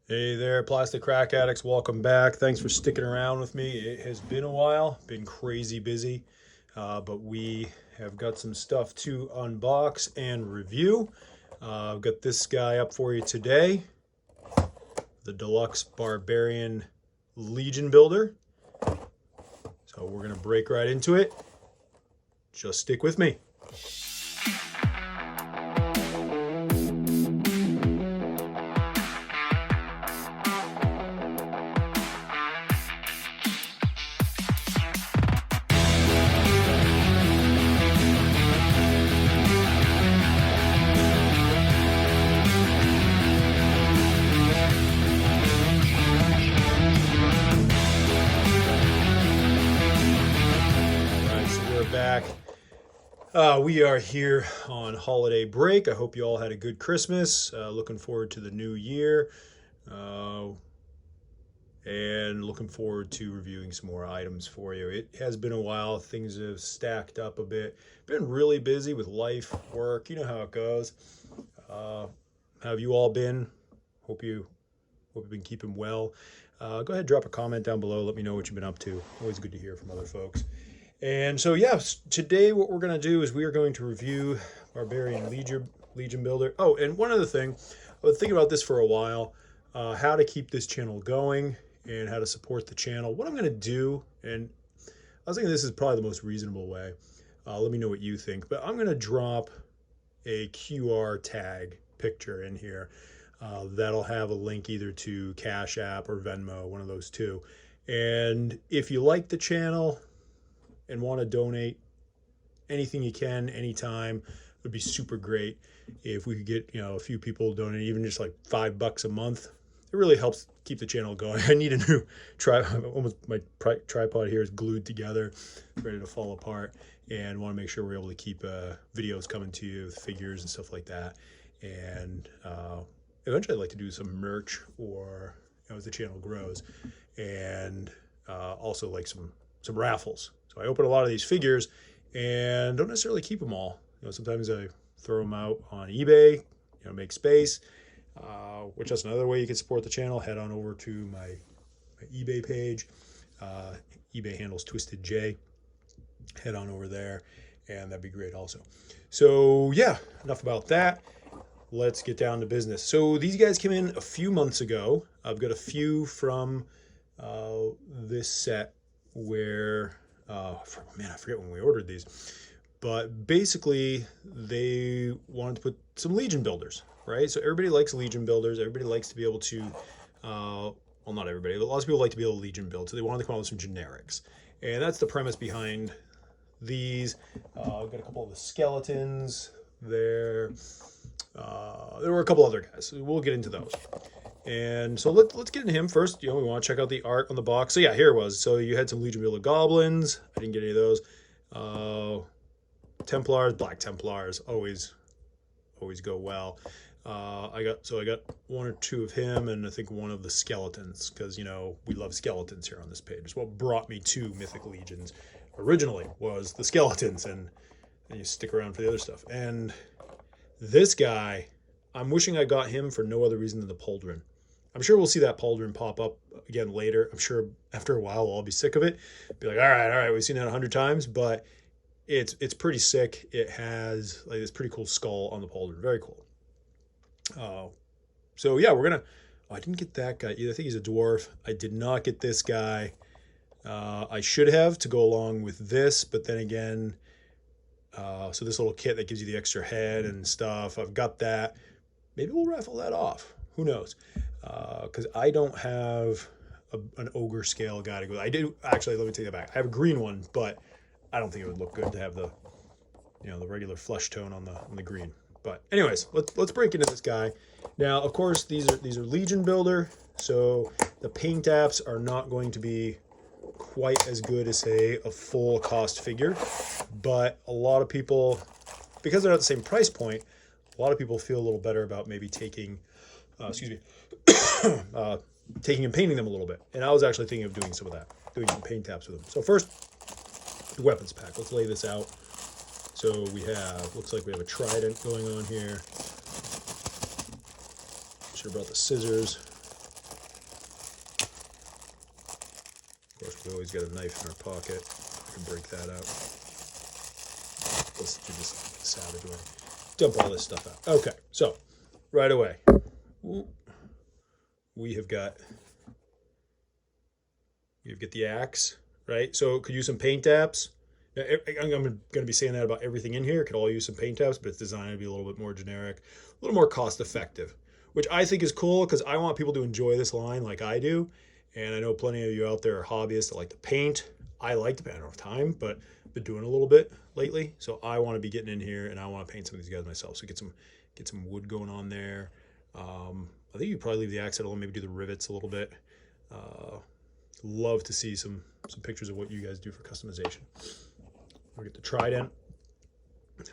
Hey there, plastic crack addicts. Welcome back. Thanks for sticking around with me. It has been a while, been crazy busy, but we have got some stuff to unbox and review. I've got this guy up for you today, the Deluxe Barbarian Legion Builder. So we're going to break right into it. Just stick with me. Back. We are here on holiday break. I hope you all had a good Christmas. Looking forward to the new year. And looking forward to reviewing some more items for you. It has been a while. Things have stacked up a bit. Been really busy with life, work. You know how it goes. How have you all been? Hope you've been keeping well. Go ahead, drop a comment down below. Let me know what you've been up to. Always good to hear from other folks. And so, yes, today what we're going to do is we are going to review Barbarian Legion Builder. Oh, and one other thing, I was thinking about this for a while, how to keep this channel going and how to support the channel. What I'm going to do, and I was thinking this is probably the most reasonable way. Let me know what you think, but I'm going to drop a QR tag picture in here. That'll have a link either to Cash App or Venmo, one of those two. And if you like the channel and want to donate anything you can, anytime, would be super great if we could get, a few people donate, even just like $5 a month. It really helps keep the channel going. I need a new tripod. Almost my tripod here is glued together, ready to fall apart, and want to make sure we're able to keep videos coming to you with figures and stuff like that. And eventually I'd like to do some merch, or as the channel grows, and also like some raffles. So I open a lot of these figures and don't necessarily keep them all. Sometimes I throw them out on eBay, make space, which is another way you can support the channel. Head on over to my eBay page. eBay handles Twisted J. Head on over there, and that'd be great also. So yeah, enough about that. Let's get down to business. So these guys came in a few months ago. I've got a few from this set where, man, I forget when we ordered these, but basically they wanted to put some Legion builders, right? So everybody likes Legion builders. Everybody likes to be able to, well, not everybody, but lots of people like to be able to Legion build. So they wanted to come out with some generics. And that's the premise behind these. I've got a couple of the skeletons there. There were a couple other guys. So we'll get into those. And so let's get into him first. We want to check out the art on the box. So yeah, here it was. So you had some Legion Builder goblins. I didn't get any of those. Templars, Black Templars, always go well. I got one or two of him, and I think one of the skeletons, because we love skeletons here on this page. It's what brought me to Mythic Legions originally, was the skeletons, and you stick around for the other stuff. And this guy, I'm wishing I got him for no other reason than the pauldron. I'm sure we'll see that pauldron pop up again later. I'm sure after a while we'll all be sick of it. Be like, all right, we've seen that 100 times, but it's pretty sick. It has like this pretty cool skull on the pauldron. Very cool. So yeah, we're gonna. Oh, I didn't get that guy either. I think he's a dwarf. I did not get this guy. I should have to go along with this, but then again, so this little kit that gives you the extra head and stuff, I've got that. Maybe we'll raffle that off. Who knows? Because I don't have an ogre scale guy to go. I do actually. Let me take that back. I have a green one, but I don't think it would look good to have the, the regular flesh tone on the green. But anyways, let's break into this guy. Now, of course, these are Legion Builder, so the paint apps are not going to be quite as good as, say, a full cost figure. But a lot of people, because they're not the same price point, a lot of people feel a little better about maybe taking, taking and painting them a little bit. And I was actually thinking of doing some of that, doing some paint apps with them. So first, the weapons pack. Let's lay this out. So we have, looks like we have a trident going on here. Should have brought the scissors. course, we always got a knife in our pocket. I can break that out. Let's do this the savage way. Dump all this stuff out. Okay, so right away, we have got the axe, right? So it could use some paint apps. Now, I'm going to be saying that about everything in here. It could all use some paint apps, but it's designed to be a little bit more generic, a little more cost effective, which I think is cool because I want people to enjoy this line like I do. And I know plenty of you out there are hobbyists that like to paint. I like to paint. I don't have time, but I've been doing a little bit lately. So I want to be getting in here and I want to paint some of these guys myself. So get some wood going on there. I think you probably leave the axe alone, maybe do the rivets a little bit. Love to see some pictures of what you guys do for customization. We'll get the trident. I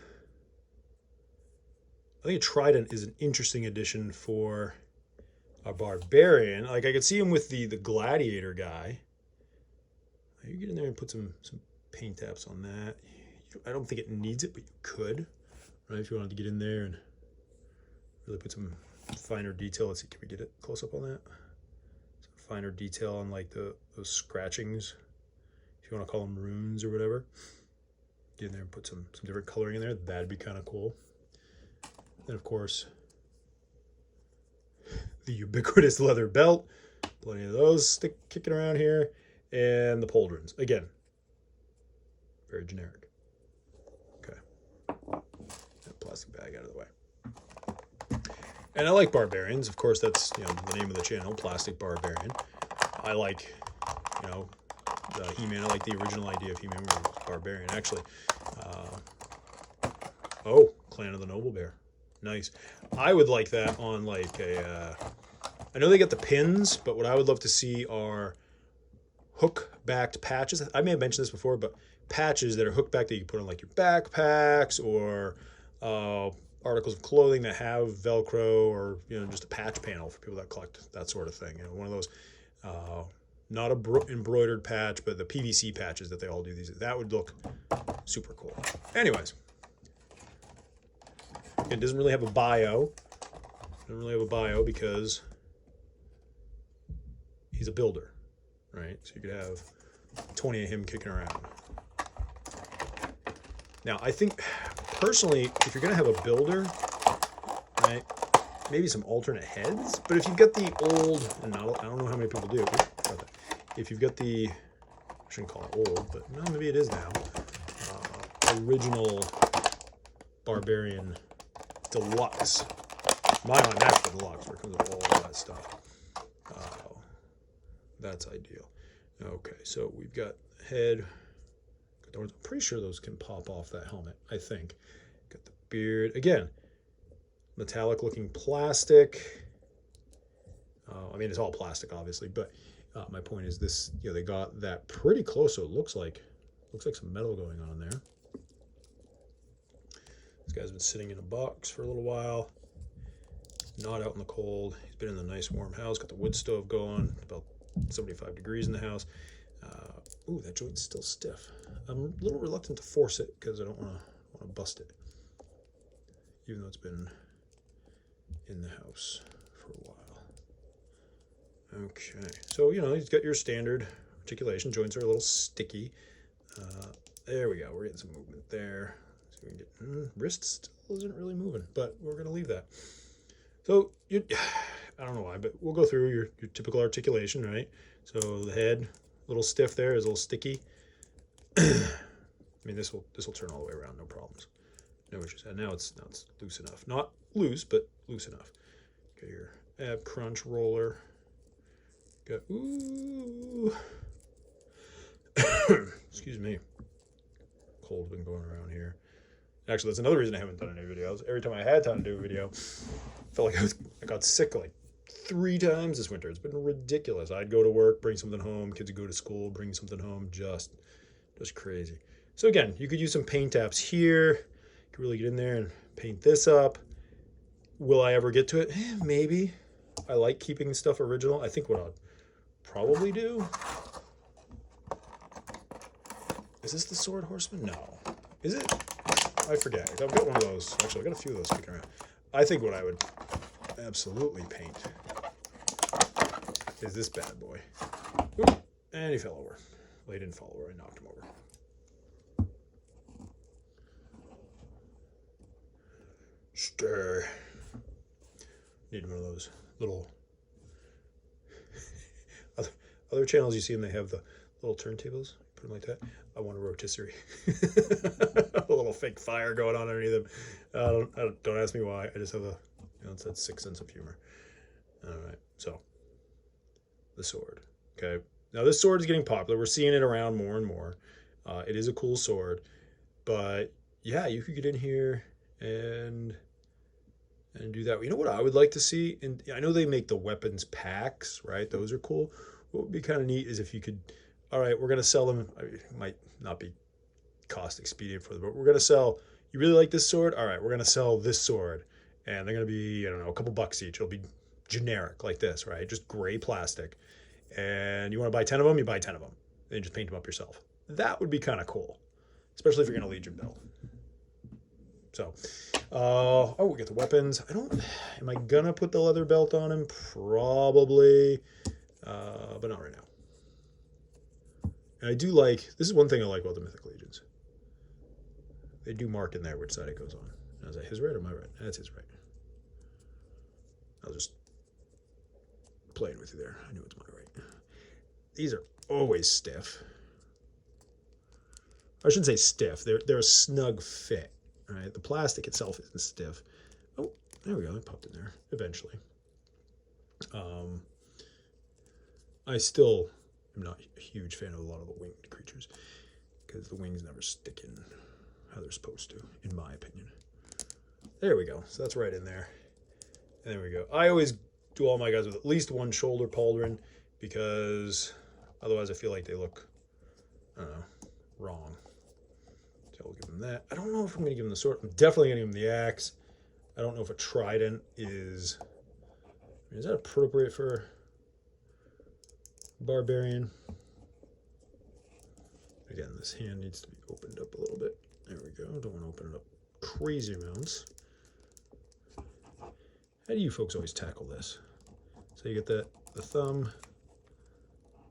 think a trident is an interesting addition for a barbarian. Like I could see him with the gladiator guy. You get in there and put some paint taps on that. I don't think it needs it, but you could, right? If you wanted to get in there and really put some finer detail. Let's see, can we get it close up on that? Some finer detail on like those scratchings, if you want to call them runes or whatever. Get in there and put some different coloring in there. That'd be kind of cool. Then of course, the ubiquitous leather belt. Plenty of those kicking around here. And the pauldrons. Again, very generic. Okay. That plastic bag out of the way. And I like barbarians. Of course, that's the name of the channel, Plastic Barbarian. I like, the He-Man. I like the original idea of He-Man was barbarian. Actually, Clan of the Noble Bear. Nice. I would like that on like a. I know they got the pins, but what I would love to see are hook-backed patches. I may have mentioned this before, but patches that are hook back that you can put on like your backpacks or articles of clothing that have Velcro or just a patch panel for people that collect that sort of thing. One of those not a embroidered patch, but the PVC patches that they all do these. That would look super cool. Anyways, it doesn't really have a bio. Doesn't really have a bio because he's a builder, right? So you could have 20 of him kicking around. Now, I think personally, if you're gonna have a builder, right, maybe some alternate heads. But if you've got the old, and I don't know how many people do. If you've got the, I shouldn't call it old, but no, maybe it is now. Original Barbarian Deluxe. That's the Deluxe, where it comes with all that stuff. That's ideal. Okay, so we've got head. I'm pretty sure those can pop off that helmet, I think. Got the beard. Again, metallic looking plastic. I mean, it's all plastic, obviously, but my point is this, they got that pretty close, so it looks like some metal going on there. This guy's been sitting in a box for a little while, not out in the cold. He's been in a nice warm house, got the wood stove going, about 75 degrees in the house. Ooh, that joint's still stiff. I'm a little reluctant to force it because I don't want to bust it, even though it's been in the house for a while. Okay, so he's got your standard articulation. Joints are a little sticky. There we go. We're getting some movement there. So we can get wrist still isn't really moving, but we're gonna leave that. So I don't know why, but we'll go through your typical articulation, right? So the head, a little stiff there, is a little sticky. I mean, this will turn all the way around, no problems, no issues. And now it's loose enough, not loose, but loose enough. Got your ab crunch roller. Got excuse me, cold's been going around here. Actually, that's another reason I haven't done any videos. Every time I had time to do a video, I felt like I got sick like 3 times this winter. It's been ridiculous. I'd go to work, bring something home. Kids would go to school, bring something home. Just crazy. So again, you could use some paint apps here. You could really get in there and paint this up. Will I ever get to it? Maybe. I like keeping stuff original. I think what I'd probably do. Is this the Sword Horseman? No. Is it? I forget. I've got one of those. Actually, I've got a few of those kicking around. I think what I would absolutely paint is this bad boy. Ooh, And he fell over. Well, he didn't fall over. I knocked him over. Stir. Need one of those little other channels you see them. They have the little turntables. Put them like that. I want a rotisserie. A little fake fire going on underneath them. Don't ask me why. I just have it's that sick sense of humor. All right. So the sword. Okay. Now this sword is getting popular. We're seeing it around more and more. It is a cool sword, but yeah, you could get in here and do that. You know what I would like to see? And I know they make the weapons packs, right? Those are cool. What would be kind of neat is if you could, all right, we're going to sell them. It might not be cost expedient for them, but we're going to sell, you really like this sword? All right, we're going to sell this sword. And they're going to be, I don't know, a couple bucks each. It'll be generic like this, right? Just gray plastic. And you want to buy 10 of them, you buy 10 of them. Then just paint them up yourself. That would be kind of cool, especially if you're going to Legion build. So, we get the weapons. Am I going to put the leather belt on him? Probably, but not right now. And I do like, this is one thing I like about the Mythic Legions. They do mark in there which side it goes on. Now, is that his right or my right? That's his right. I was just playing with you there. I knew it's my right. These are always stiff. I shouldn't say stiff. They're a snug fit. Right? The plastic itself isn't stiff. Oh, there we go. It popped in there eventually. I still am not a huge fan of a lot of the winged creatures because the wings never stick in how they're supposed to, in my opinion. There we go. So that's right in there. And there we go. I always do all my guys with at least one shoulder pauldron because otherwise I feel like they look, I don't know, wrong. So I'll give him that. I don't know if I'm going to give him the sword. I'm definitely going to give him the axe. I don't know if a trident is that appropriate for Barbarian? Again, this hand needs to be opened up a little bit. There we go. Don't want to open it up crazy amounts. How do you folks always tackle this? So you get the thumb.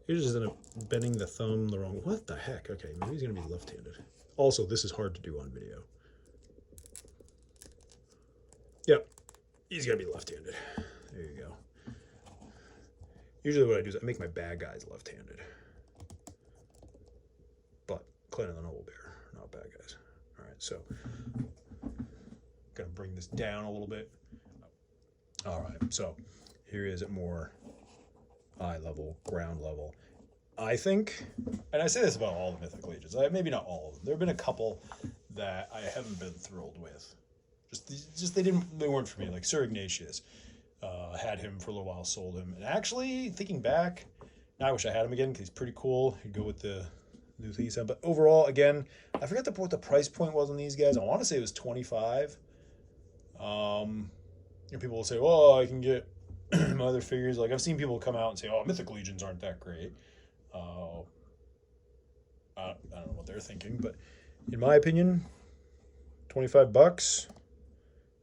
You're just end up bending the thumb the wrong way. What the heck? Okay, maybe he's going to be left-handed. Also, this is hard to do on video. Yep, he's going to be left-handed. There you go. Usually what I do is I make my bad guys left-handed. But Clan of the Noble Bear, not bad guys. All right, so going to bring this down a little bit. All right, so here is at more eye level, ground level. I think, and I say this about all the Mythic Legions, maybe not all of them. There have been a couple that I haven't been thrilled with. Just they weren't for me. Like Sir Ignatius, had him for a little while, sold him, and actually thinking back, now I wish I had him again because he's pretty cool. He'd go with the new thing he said. But overall, again, I forgot what the price point was on these guys. I want to say it was 25. People will say, "Oh, I can get my other figures." Like I've seen people come out and say, "Oh, Mythic Legions aren't that great." I don't know what they're thinking, but in my opinion, $25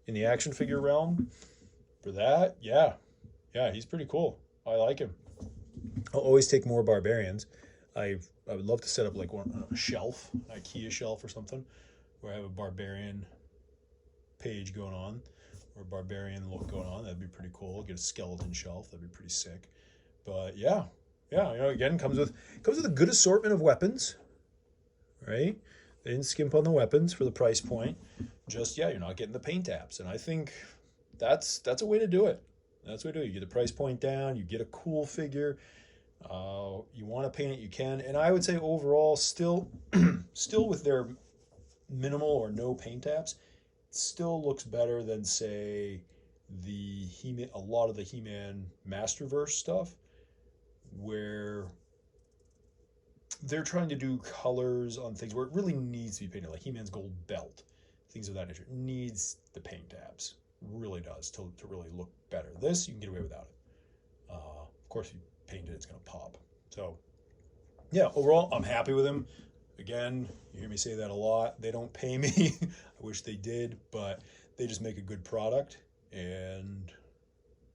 in the action figure realm for that, yeah, he's pretty cool. I like him. I'll always take more Barbarians. I would love to set up like a shelf, an IKEA shelf or something, where I have a Barbarian page going on, or a Barbarian look going on. That'd be pretty cool. Get a skeleton shelf. That'd be pretty sick. But yeah, again, comes with a good assortment of weapons, right? They didn't skimp on the weapons for the price point. Just, you're not getting the paint apps. And I think that's a way to do it. That's the way to do it. You get the price point down. You get a cool figure. You want to paint it, you can. And I would say overall, still with their minimal or no paint apps, it still looks better than, say, a lot of the He-Man Masterverse stuff, where they're trying to do colors on things where it really needs to be painted, like He-Man's gold belt, things of that nature. It needs the paint apps. It really does to really look better. This, you can get away without it. Of course, if you paint it, it's going to pop. So, yeah, overall, I'm happy with him. Again, you hear me say that a lot. They don't pay me. I wish they did, but they just make a good product. And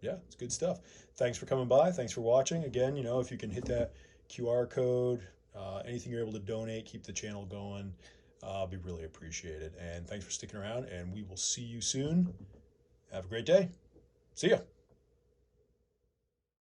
yeah, it's good stuff. Thanks for coming by. Thanks for watching. Again, if you can hit that QR code, anything you're able to donate, keep the channel going. Be really appreciated. And thanks for sticking around, and we will see you soon. Have a great day. See ya.